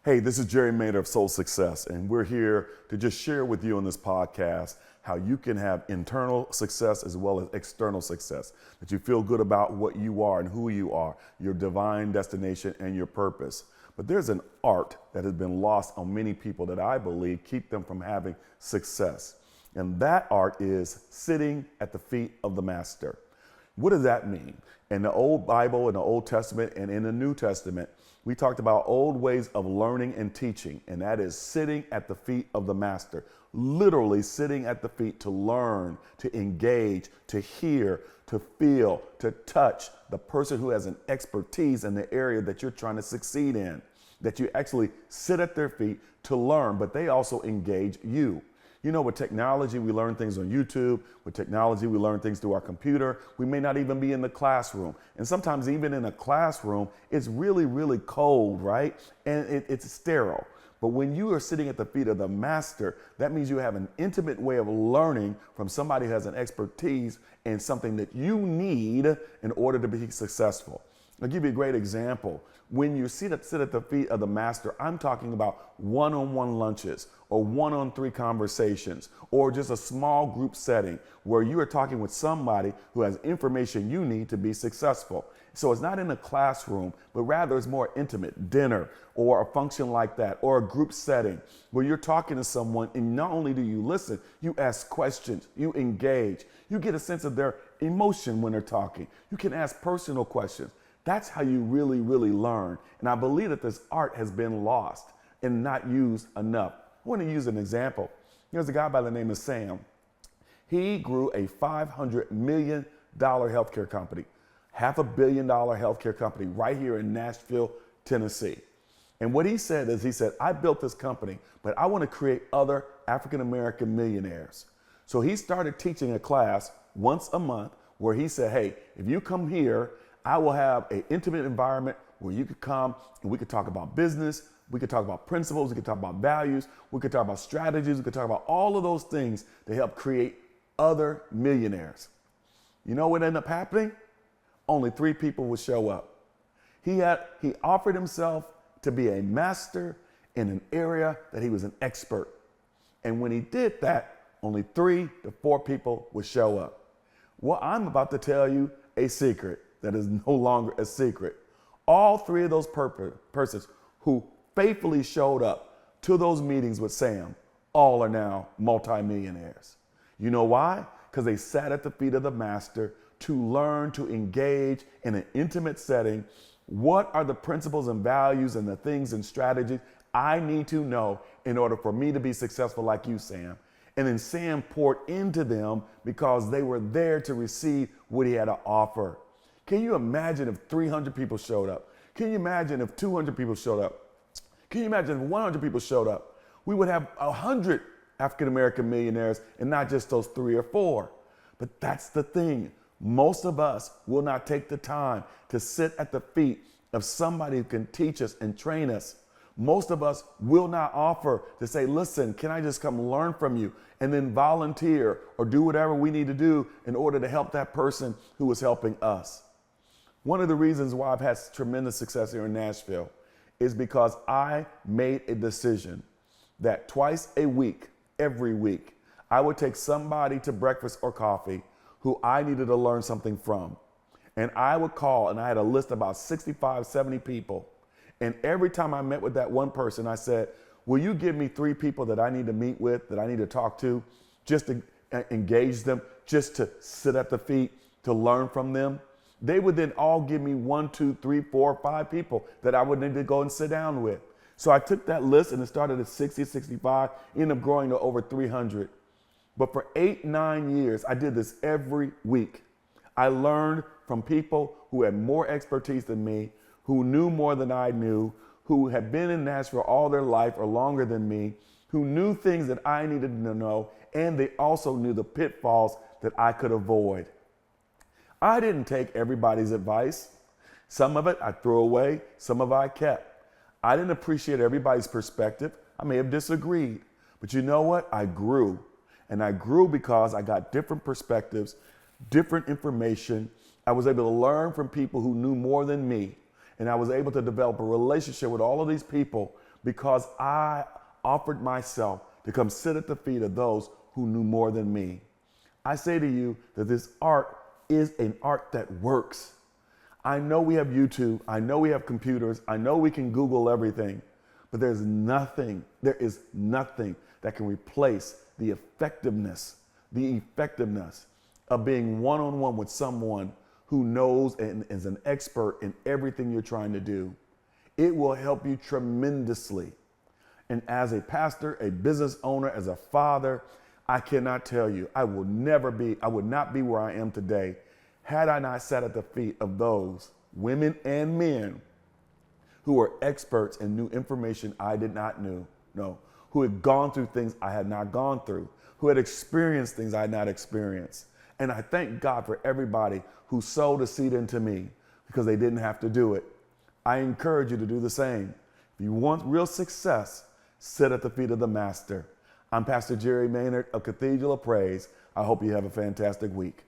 Hey, this is Jerry Maynard of Soul Success, and we're here to just share with you on this podcast how you can have internal success as well as external success, that you feel good about what you are and who you are, your divine destination and your purpose. But there's an art that has been lost on many people that I believe keep them from having success. And that art is sitting at the feet of the master. What does that mean? In the Old Bible, in the Old Testament, and in the New Testament, we talked about old ways of learning and teaching, and that is sitting at the feet of the master, literally sitting at the feet to learn, to engage, to hear, to feel, to touch the person who has an expertise in the area that you're trying to succeed in, that you actually sit at their feet to learn, but they also engage you. You know, with technology, we learn things on YouTube. With technology, we learn things through our computer. We may not even be in the classroom. And sometimes even in a classroom, it's really, really cold, right? And it's sterile. But when you are sitting at the feet of the master, that means you have an intimate way of learning from somebody who has an expertise in something that you need in order to be successful. I'll give you a great example. When you sit at the feet of the master, I'm talking about one-on-one lunches or one-on-three conversations or just a small group setting where you are talking with somebody who has information you need to be successful. So it's not in a classroom, but rather it's more intimate, dinner or a function like that, or a group setting where you're talking to someone and not only do you listen, you ask questions, you engage, you get a sense of their emotion when they're talking. You can ask personal questions. That's how you really, really learn. And I believe that this art has been lost and not used enough. I want to use an example. There's a guy by the name of Sam. He grew a $500 million healthcare company, $500 million healthcare company right here in Nashville, Tennessee. And what he said is, he said, I built this company, but I want to create other African-American millionaires. So he started teaching a class once a month where he said, hey, if you come here, I will have an intimate environment where you could come and we could talk about business, we could talk about principles, we could talk about values, we could talk about strategies, we could talk about all of those things to help create other millionaires. You know what ended up happening? Only 3 people would show up. He offered himself to be a master in an area that he was an expert. And when he did that, only 3 to 4 people would show up. Well, I'm about to tell you a secret that is no longer a secret. All 3 of those persons who faithfully showed up to those meetings with Sam, all are now multimillionaires. You know why? Because they sat at the feet of the master to learn, to engage in an intimate setting. What are the principles and values and the things and strategies I need to know in order for me to be successful like you, Sam? And then Sam poured into them because they were there to receive what he had to offer. Can you imagine if 300 people showed up? Can you imagine if 200 people showed up? Can you imagine if 100 people showed up? We would have 100 African-American millionaires and not just those 3 or 4. But that's the thing. Most of us will not take the time to sit at the feet of somebody who can teach us and train us. Most of us will not offer to say, listen, can I just come learn from you and then volunteer or do whatever we need to do in order to help that person who is helping us. One of the reasons why I've had tremendous success here in Nashville is because I made a decision that twice a week, every week, I would take somebody to breakfast or coffee who I needed to learn something from. And I would call, and I had a list of about 65, 70 people. And every time I met with that one person, I said, will you give me 3 people that I need to meet with, that I need to talk to, just to engage them, just to sit at the feet, to learn from them? They would then all give me 1, 2, 3, 4, 5 people that I would need to go and sit down with. So I took that list and it started at 60, 65, ended up growing to over 300. But for 8, 9 years, I did this every week. I learned from people who had more expertise than me, who knew more than I knew, who had been in Nashville all their life or longer than me, who knew things that I needed to know, and they also knew the pitfalls that I could avoid. I didn't take everybody's advice. Some of it I threw away, some of it I kept. I didn't appreciate everybody's perspective. I may have disagreed, but you know what? I grew. And I grew because I got different perspectives, different information, I was able to learn from people who knew more than me. And I was able to develop a relationship with all of these people because I offered myself to come sit at the feet of those who knew more than me. I say to you that this art is an art that works. I know we have YouTube. I know we have computers. I know we can Google everything, but there is nothing that can replace the effectiveness of being one-on-one with someone who knows and is an expert in everything you're trying to do. It will help you tremendously. And as a pastor, a business owner, as a father, I cannot tell you, I would not be where I am today had I not sat at the feet of those women and men who were experts and knew information I did not know, who had gone through things I had not gone through, who had experienced things I had not experienced. And I thank God for everybody who sowed a seed into me because they didn't have to do it. I encourage you to do the same. If you want real success, sit at the feet of the Master. I'm Pastor Jerry Maynard of Cathedral of Praise. I hope you have a fantastic week.